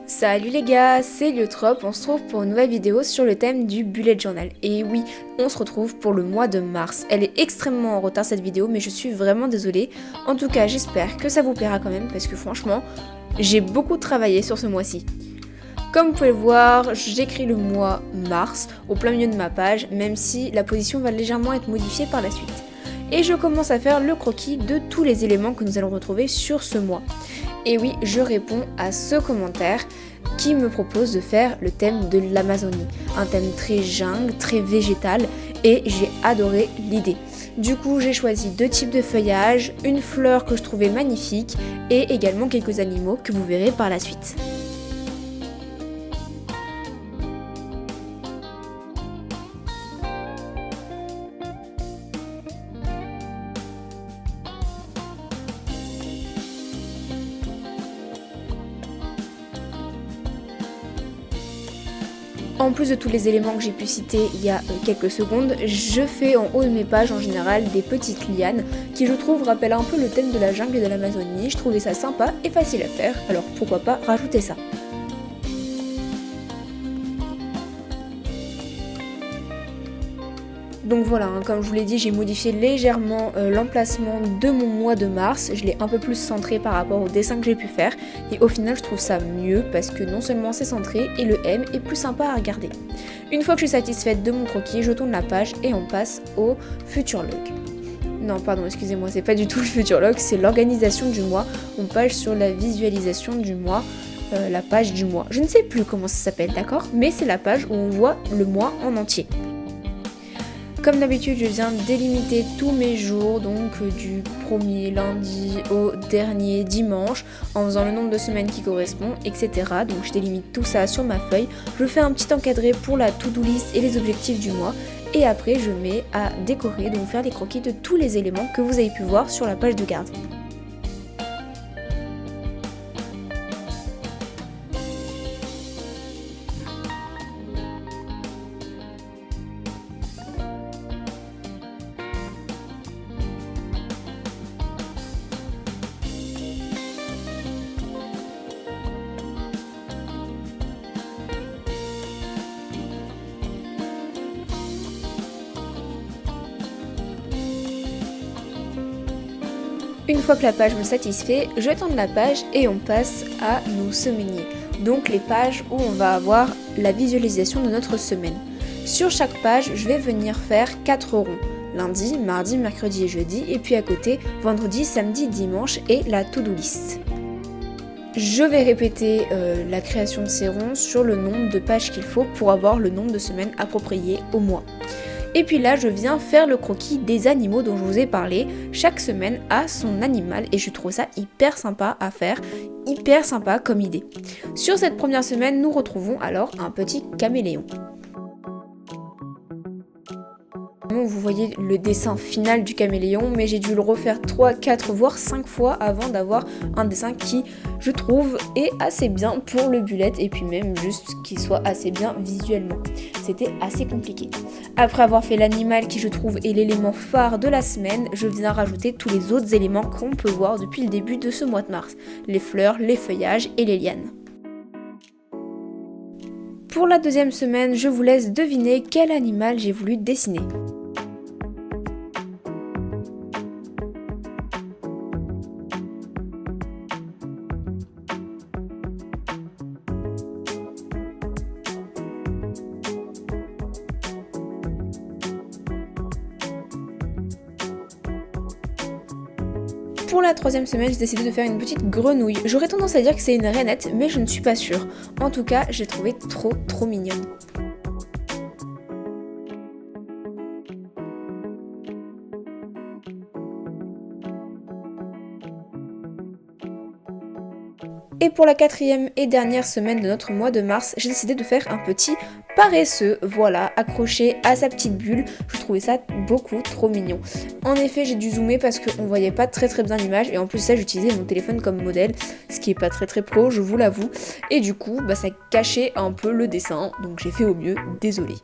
Salut les gars, c'est Liotrop, on se retrouve pour une nouvelle vidéo sur le thème du bullet journal. Et oui, on se retrouve pour le mois de mars. Elle est extrêmement en retard cette vidéo, mais je suis vraiment désolée. En tout cas, j'espère que ça vous plaira quand même, parce que franchement, j'ai beaucoup travaillé sur ce mois-ci. Comme vous pouvez le voir, j'écris le mois mars au plein milieu de ma page, même si la position va légèrement être modifiée par la suite. Et je commence à faire le croquis de tous les éléments que nous allons retrouver sur ce mois. Et oui, je réponds à ce commentaire qui me propose de faire le thème de l'Amazonie. Un thème très jungle, très végétal, et j'ai adoré l'idée. Du coup, j'ai choisi deux types de feuillage, une fleur que je trouvais magnifique, et également quelques animaux que vous verrez par la suite. En plus de tous les éléments que j'ai pu citer il y a quelques secondes, je fais en haut de mes pages en général des petites lianes qui je trouve rappellent un peu le thème de la jungle et de l'Amazonie. Je trouvais ça sympa et facile à faire, alors pourquoi pas rajouter ça. Donc voilà, comme je vous l'ai dit, j'ai modifié légèrement l'emplacement de mon mois de mars. Je l'ai un peu plus centré par rapport au dessin que j'ai pu faire. Et au final, je trouve ça mieux parce que non seulement c'est centré et le M est plus sympa à regarder. Une fois que je suis satisfaite de mon croquis, je tourne la page et on passe au futur log. Non, pardon, excusez-moi, c'est pas du tout le futur log, c'est l'organisation du mois. On passe sur la visualisation du mois, la page du mois. Je ne sais plus comment ça s'appelle, d'accord? Mais c'est la page où on voit le mois en entier. Comme d'habitude, je viens délimiter tous mes jours, donc du premier lundi au dernier dimanche, en faisant le nombre de semaines qui correspond, etc. Donc je délimite tout ça sur ma feuille. Je fais un petit encadré pour la to-do list et les objectifs du mois. Et après, je mets à décorer, donc faire des croquis de tous les éléments que vous avez pu voir sur la page de garde. Une fois que la page me satisfait, je tourne la page et on passe à nos semainiers. Donc les pages où on va avoir la visualisation de notre semaine. Sur chaque page, je vais venir faire 4 ronds. Lundi, mardi, mercredi et jeudi. Et puis à côté, vendredi, samedi, dimanche et la to-do list. Je vais répéter la création de ces ronds sur le nombre de pages qu'il faut pour avoir le nombre de semaines approprié au mois. Et puis là, je viens faire le croquis des animaux dont je vous ai parlé. Chaque semaine a son animal et je trouve ça hyper sympa à faire, hyper sympa comme idée. Sur cette première semaine, nous retrouvons alors un petit caméléon. Vous voyez le dessin final du caméléon, mais j'ai dû le refaire 3, 4, voire 5 fois avant d'avoir un dessin qui, je trouve, est assez bien pour le bullet et puis même juste qu'il soit assez bien visuellement. C'était assez compliqué. Après avoir fait l'animal qui, je trouve, est l'élément phare de la semaine, je viens rajouter tous les autres éléments qu'on peut voir depuis le début de ce mois de mars. Les fleurs, les feuillages et les lianes. Pour la deuxième semaine, je vous laisse deviner quel animal j'ai voulu dessiner. Pour la troisième semaine, j'ai décidé de faire une petite grenouille. J'aurais tendance à dire que c'est une rainette, mais je ne suis pas sûre. En tout cas, j'ai trouvé trop mignonne. Et pour la quatrième et dernière semaine de notre mois de mars, j'ai décidé de faire un petit paresseux, voilà, accroché à sa petite bulle. Je trouvais ça beaucoup trop mignon. En effet, j'ai dû zoomer parce qu'on voyait pas très bien l'image et en plus ça, j'utilisais mon téléphone comme modèle, ce qui est pas très pro, je vous l'avoue. Et du coup, ça cachait un peu le dessin, donc j'ai fait au mieux, désolée.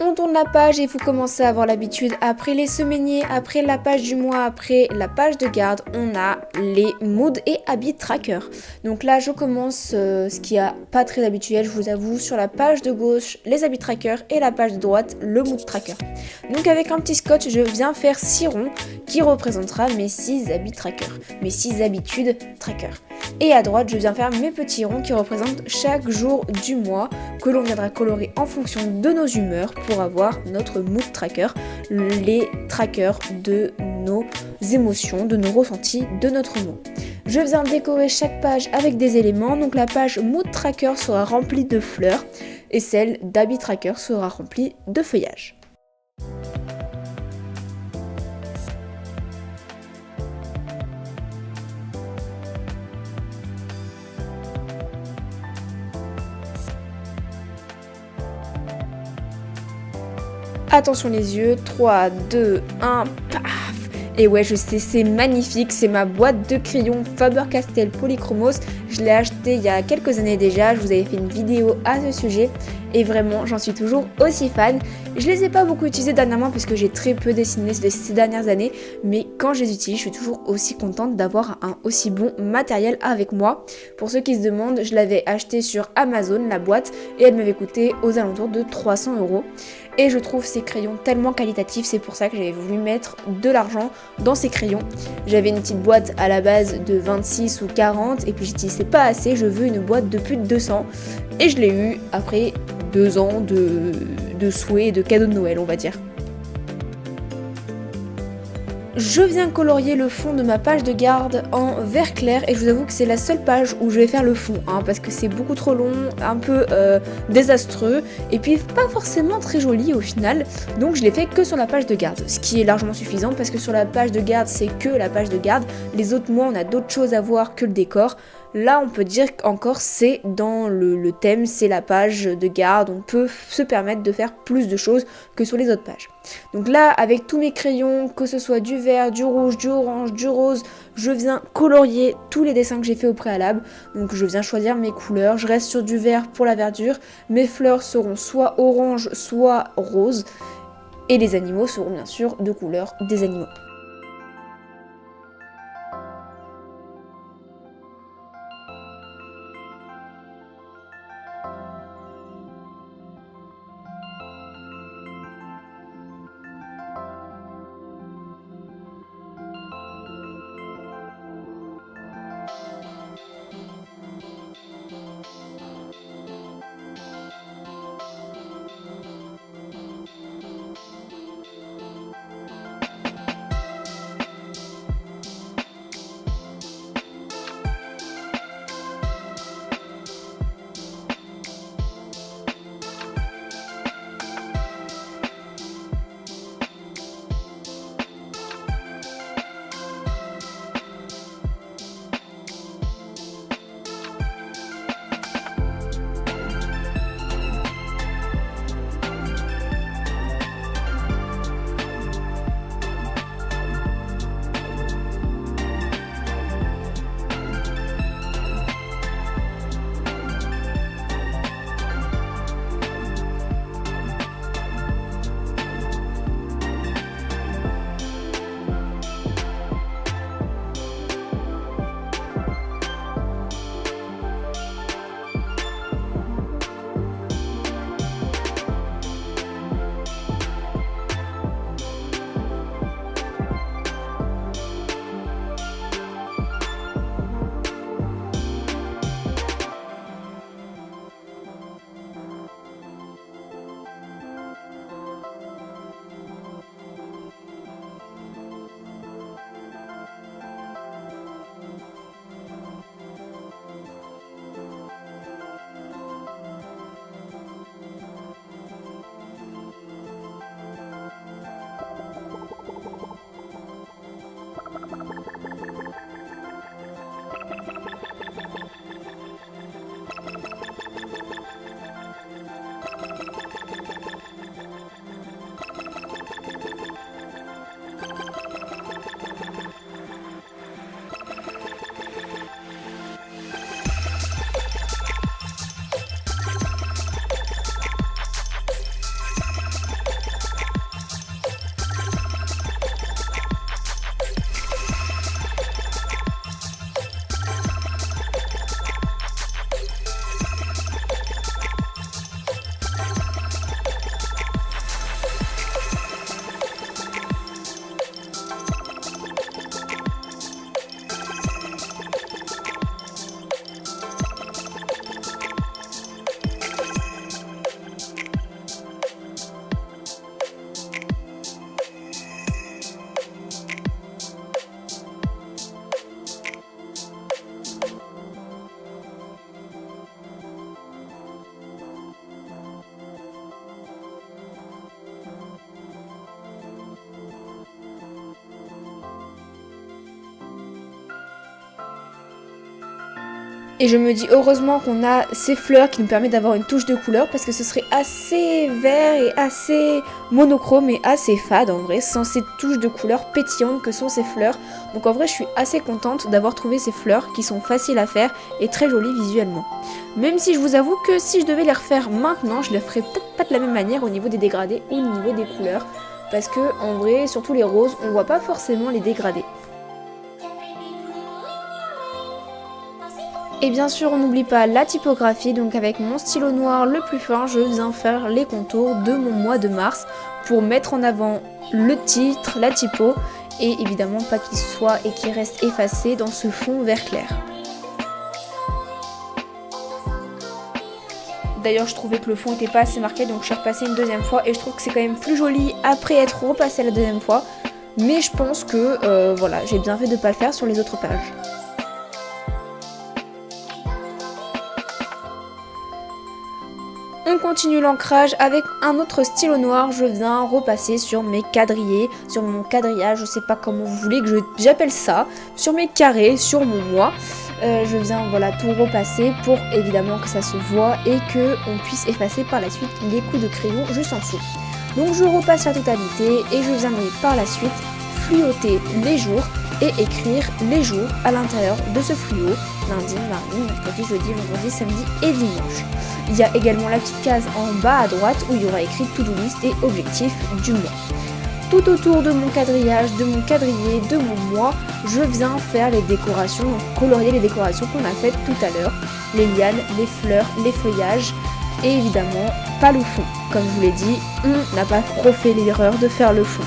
On tourne la page et vous commencez à avoir l'habitude, après les semainiers, après la page du mois, après la page de garde, on a les mood et habits tracker. Donc là je commence, ce qui est pas très habituel je vous avoue, sur la page de gauche les habits tracker et la page de droite le mood tracker. Donc avec un petit scotch je viens faire 6 ronds qui représentera mes 6 habits tracker, mes 6 habitudes tracker. Et à droite je viens faire mes petits ronds qui représentent chaque jour du mois que l'on viendra colorer en fonction de nos humeurs pour avoir notre mood tracker, les trackers de nos émotions, de nos ressentis, de notre mood. Je viens décorer chaque page avec des éléments, donc la page mood tracker sera remplie de fleurs et celle d'habit tracker sera remplie de feuillage. Attention les yeux, 3, 2, 1, paf! Et ouais, je sais, c'est magnifique, c'est ma boîte de crayons Faber-Castell Polychromos. Je l'ai acheté il y a quelques années déjà, je vous avais fait une vidéo à ce sujet. Et vraiment, j'en suis toujours aussi fan. Je les ai pas beaucoup utilisés dernièrement parce que j'ai très peu dessiné ces dernières années. Mais quand je les utilise, je suis toujours aussi contente d'avoir un aussi bon matériel avec moi. Pour ceux qui se demandent, je l'avais acheté sur Amazon, la boîte, et elle m'avait coûté aux alentours de 300 €. Et je trouve ces crayons tellement qualitatifs, c'est pour ça que j'avais voulu mettre de l'argent dans ces crayons. J'avais une petite boîte à la base de 26 ou 40 et puis j'ai dit c'est pas assez, je veux une boîte de plus de 200. Et je l'ai eu après 2 ans de souhaits et de cadeaux de Noël, on va dire. Je viens colorier le fond de ma page de garde en vert clair et je vous avoue que c'est la seule page où je vais faire le fond parce que c'est beaucoup trop long, un peu désastreux et puis pas forcément très joli au final, donc je l'ai fait que sur la page de garde, ce qui est largement suffisant parce que sur la page de garde c'est que la page de garde, les autres mois on a d'autres choses à voir que le décor. Là on peut dire qu'encore c'est dans le thème, c'est la page de garde, on peut se permettre de faire plus de choses que sur les autres pages. Donc là avec tous mes crayons, que ce soit du vert, du rouge, du orange, du rose, je viens colorier tous les dessins que j'ai fait au préalable. Donc je viens choisir mes couleurs, je reste sur du vert pour la verdure, mes fleurs seront soit orange soit rose et les animaux seront bien sûr de couleur des animaux. Et je me dis heureusement qu'on a ces fleurs qui nous permettent d'avoir une touche de couleur parce que ce serait assez vert et assez monochrome et assez fade en vrai sans ces touches de couleur pétillantes que sont ces fleurs. Donc en vrai je suis assez contente d'avoir trouvé ces fleurs qui sont faciles à faire et très jolies visuellement. Même si je vous avoue que si je devais les refaire maintenant, je les ferais peut-être pas de la même manière au niveau des dégradés ou au niveau des couleurs. Parce que en vrai, surtout les roses, on voit pas forcément les dégradés. Et bien sûr, on n'oublie pas la typographie, donc avec mon stylo noir le plus fin, je viens faire les contours de mon mois de mars pour mettre en avant le titre, la typo, et évidemment pas qu'il soit et qu'il reste effacé dans ce fond vert clair. D'ailleurs, je trouvais que le fond n'était pas assez marqué, donc je suis repassée une deuxième fois, et je trouve que c'est quand même plus joli après être repassée la deuxième fois, mais je pense que voilà, j'ai bien fait de ne pas le faire sur les autres pages. On continue l'ancrage avec un autre stylo noir, je viens repasser sur mes quadrillés, sur mon quadrillage, je sais pas comment vous voulez que j'appelle ça, sur mes carrés, sur mon mois. Je viens voilà tout repasser pour évidemment que ça se voit et que on puisse effacer par la suite les coups de crayon juste en dessous. Donc je repasse la totalité et je viendrai par la suite fluoter les jours et écrire les jours à l'intérieur de ce fluo, lundi, mardi, mercredi, jeudi, vendredi, samedi et dimanche. Il y a également la petite case en bas à droite où il y aura écrit to-do list et objectif du mois. Tout autour de mon quadrillage, de mon quadrillé, de mon mois, je viens faire les décorations, donc colorier les décorations qu'on a faites tout à l'heure, les lianes, les fleurs, les feuillages et évidemment pas le fond. Comme je vous l'ai dit, on n'a pas refait l'erreur de faire le fond.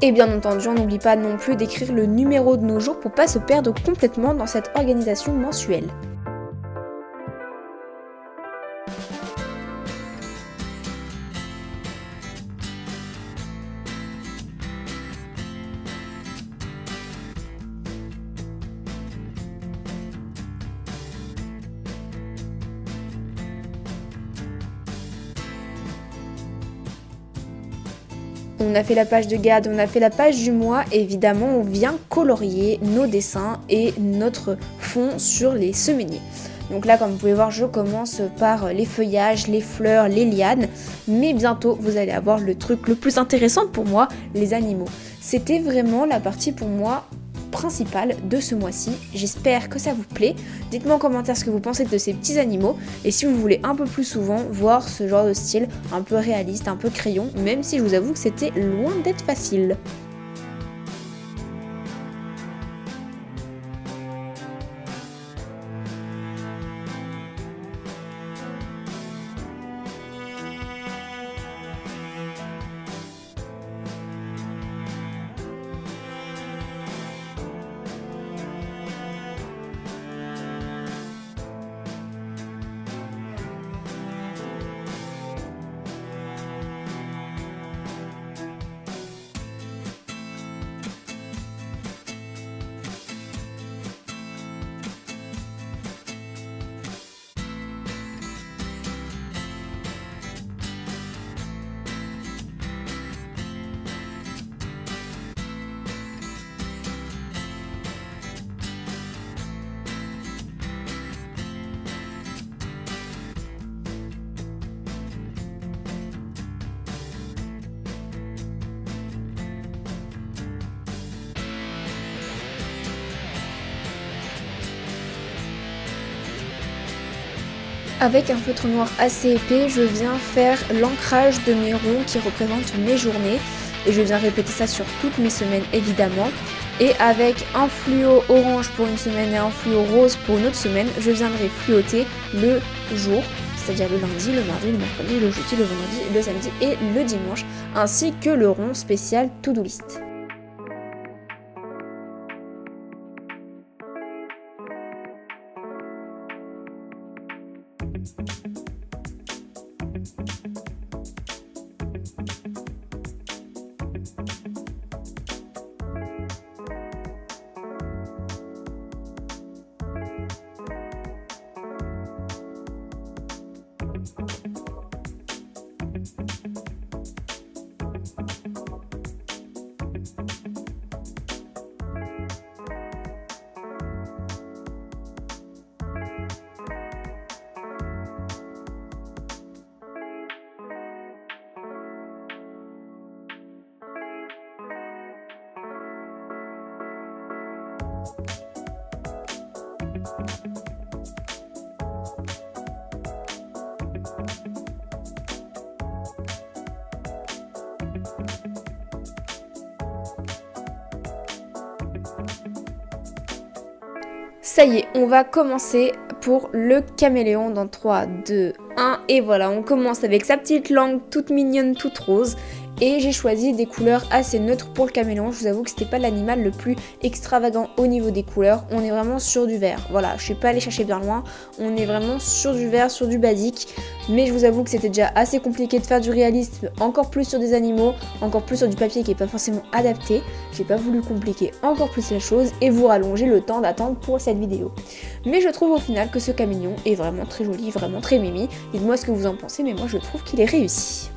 Et bien entendu, on n'oublie pas non plus d'écrire le numéro de nos jours pour pas se perdre complètement dans cette organisation mensuelle. On a fait la page de garde, on a fait la page du mois et évidemment on vient colorier nos dessins et notre fond sur les semainiers. Donc là comme vous pouvez voir je commence par les feuillages, les fleurs, les lianes, mais bientôt vous allez avoir le truc le plus intéressant pour moi, les animaux. C'était vraiment la partie pour moi principal de ce mois-ci. J'espère que ça vous plaît. Dites-moi en commentaire ce que vous pensez de ces petits animaux et si vous voulez un peu plus souvent voir ce genre de style un peu réaliste, un peu crayon, même si je vous avoue que c'était loin d'être facile. Avec un feutre noir assez épais, je viens faire l'ancrage de mes ronds qui représentent mes journées et je viens répéter ça sur toutes mes semaines évidemment. Et avec un fluo orange pour une semaine et un fluo rose pour une autre semaine, je viendrai fluoter le jour, c'est-à-dire le lundi, le mardi, le mercredi, le jeudi, le vendredi, le samedi et le dimanche, ainsi que le rond spécial to-do list. Ça y est, on va commencer pour le caméléon dans 3, 2, 1 et voilà, on commence avec sa petite langue toute mignonne, toute rose. Et j'ai choisi des couleurs assez neutres pour le caméléon. Je vous avoue que c'était pas l'animal le plus extravagant au niveau des couleurs. On est vraiment sur du vert. Voilà, je suis pas allée chercher bien loin. On est vraiment sur du vert, sur du basique. Mais je vous avoue que c'était déjà assez compliqué de faire du réalisme, encore plus sur des animaux, encore plus sur du papier qui est pas forcément adapté. J'ai pas voulu compliquer encore plus la chose et vous rallonger le temps d'attente pour cette vidéo. Mais je trouve au final que ce caméléon est vraiment très joli, vraiment très mimi. Dites-moi ce que vous en pensez, mais moi je trouve qu'il est réussi.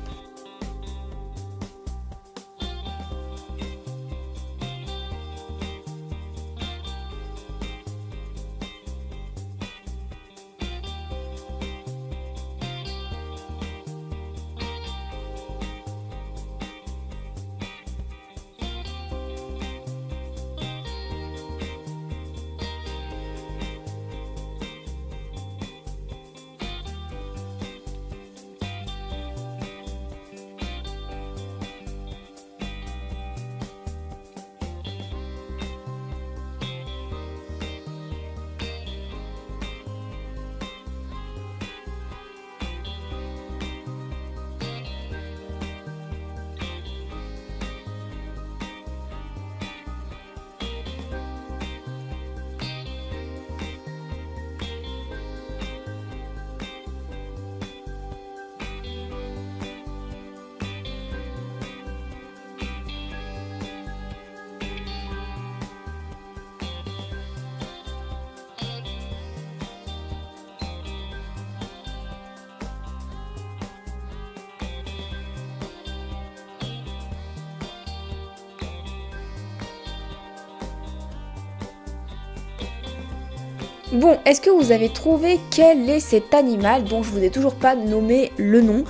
Bon, est-ce que vous avez trouvé quel est cet animal dont je vous ai toujours pas nommé le nom?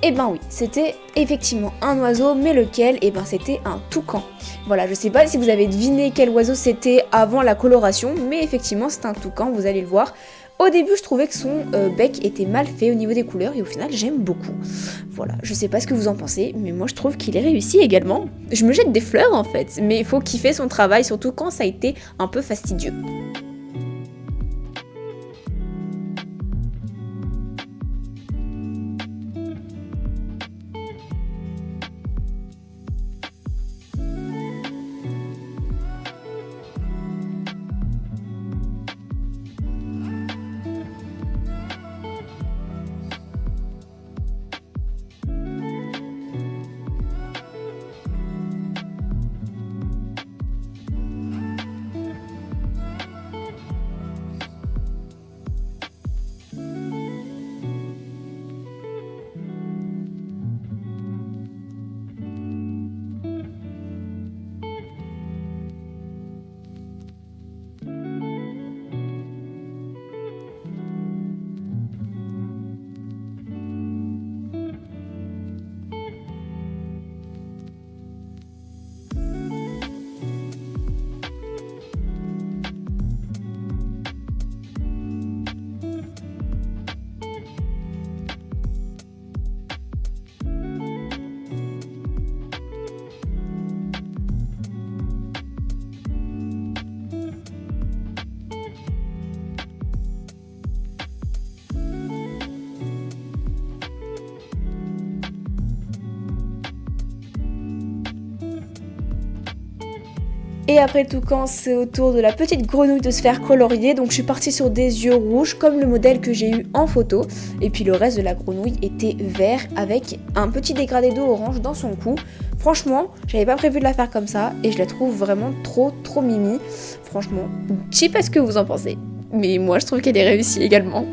Eh ben oui, c'était effectivement un oiseau, mais lequel? Eh ben c'était un toucan. Voilà, je sais pas si vous avez deviné quel oiseau c'était avant la coloration, mais effectivement c'est un toucan, vous allez le voir. Au début je trouvais que son bec était mal fait au niveau des couleurs et au final j'aime beaucoup. Voilà, je sais pas ce que vous en pensez, mais moi je trouve qu'il est réussi également. Je me jette des fleurs en fait, mais il faut kiffer son travail, surtout quand ça a été un peu fastidieux. Et après le toucan, c'est au tour de la petite grenouille de se faire colorier. Donc je suis partie sur des yeux rouges comme le modèle que j'ai eu en photo. Et puis le reste de la grenouille était vert avec un petit dégradé d'eau orange dans son cou. Franchement, j'avais pas prévu de la faire comme ça et je la trouve vraiment trop mimi. Franchement, je sais pas ce que vous en pensez, mais moi je trouve qu'elle est réussie également.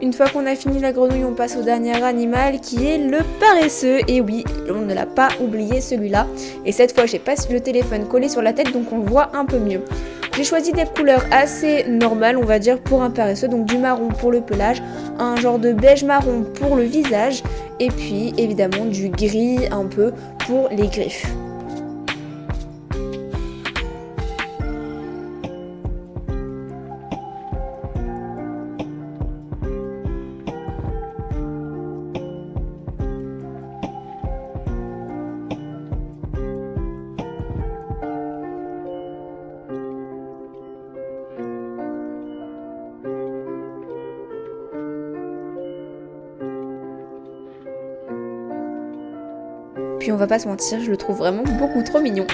Une fois qu'on a fini la grenouille, on passe au dernier animal qui est le paresseux. Et oui, on ne l'a pas oublié celui-là. Et cette fois, j'ai pas le téléphone collé sur la tête, donc on voit un peu mieux. J'ai choisi des couleurs assez normales, on va dire, pour un paresseux. Donc du marron pour le pelage, un genre de beige marron pour le visage, et puis évidemment du gris un peu pour les griffes. Puis on va pas se mentir, je le trouve vraiment beaucoup trop mignon.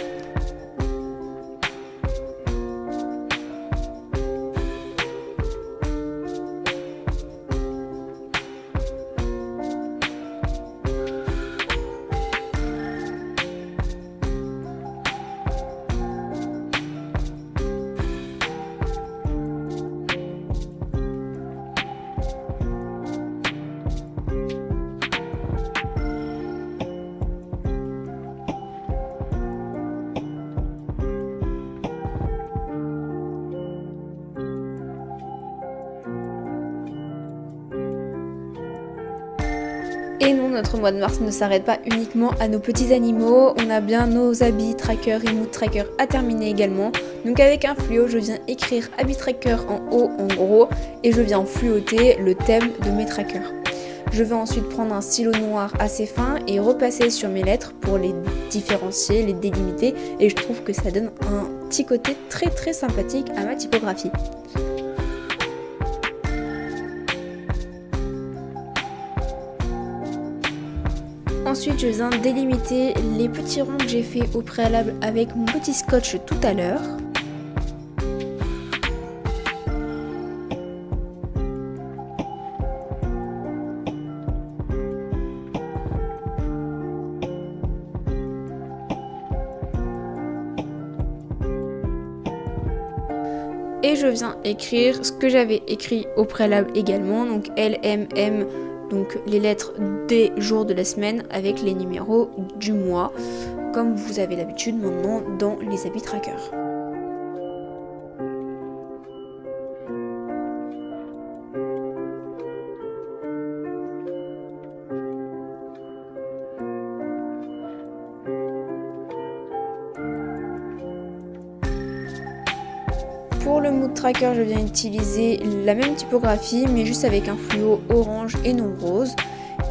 Et non, notre mois de mars ne s'arrête pas uniquement à nos petits animaux, on a bien nos habits tracker et mood tracker à terminer également. Donc avec un fluo, je viens écrire habit tracker en haut en gros et je viens fluoter le thème de mes trackers. Je vais ensuite prendre un stylo noir assez fin et repasser sur mes lettres pour les différencier, les délimiter et je trouve que ça donne un petit côté très sympathique à ma typographie. Ensuite, je viens délimiter les petits ronds que j'ai fait au préalable avec mon petit scotch tout à l'heure. Et je viens écrire ce que j'avais écrit au préalable également, donc L, M, M, donc les lettres des jours de la semaine avec les numéros du mois, comme vous avez l'habitude maintenant dans les habits trackers. Pour le mood tracker, je viens utiliser la même typographie mais juste avec un fluo orange et non rose.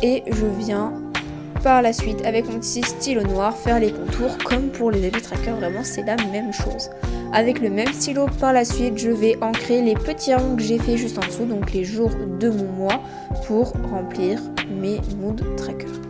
Et je viens par la suite avec mon petit stylo noir faire les contours comme pour les habits tracker, vraiment c'est la même chose. Avec le même stylo par la suite, je vais ancrer les petits ronds que j'ai fait juste en dessous, donc les jours de mon mois pour remplir mes mood trackers.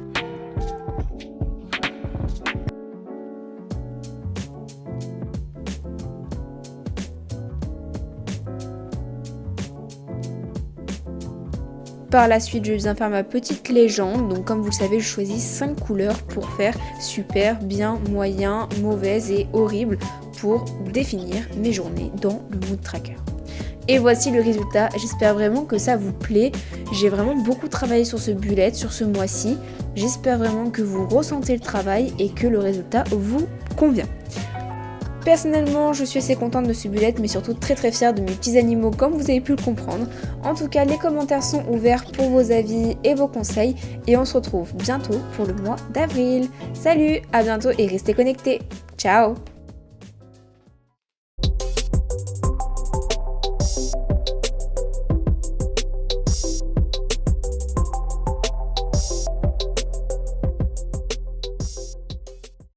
Par la suite, je viens faire ma petite légende. Donc comme vous le savez, je choisis 5 couleurs pour faire super, bien, moyen, mauvaise et horrible pour définir mes journées dans le mood tracker. Et voici le résultat, j'espère vraiment que ça vous plaît. J'ai vraiment beaucoup travaillé sur ce bullet, sur ce mois-ci. J'espère vraiment que vous ressentez le travail et que le résultat vous convient. Personnellement, je suis assez contente de ce bullet, mais surtout très fière de mes petits animaux comme vous avez pu le comprendre. En tout cas, les commentaires sont ouverts pour vos avis et vos conseils et on se retrouve bientôt pour le mois d'avril. Salut, à bientôt et restez connectés. Ciao!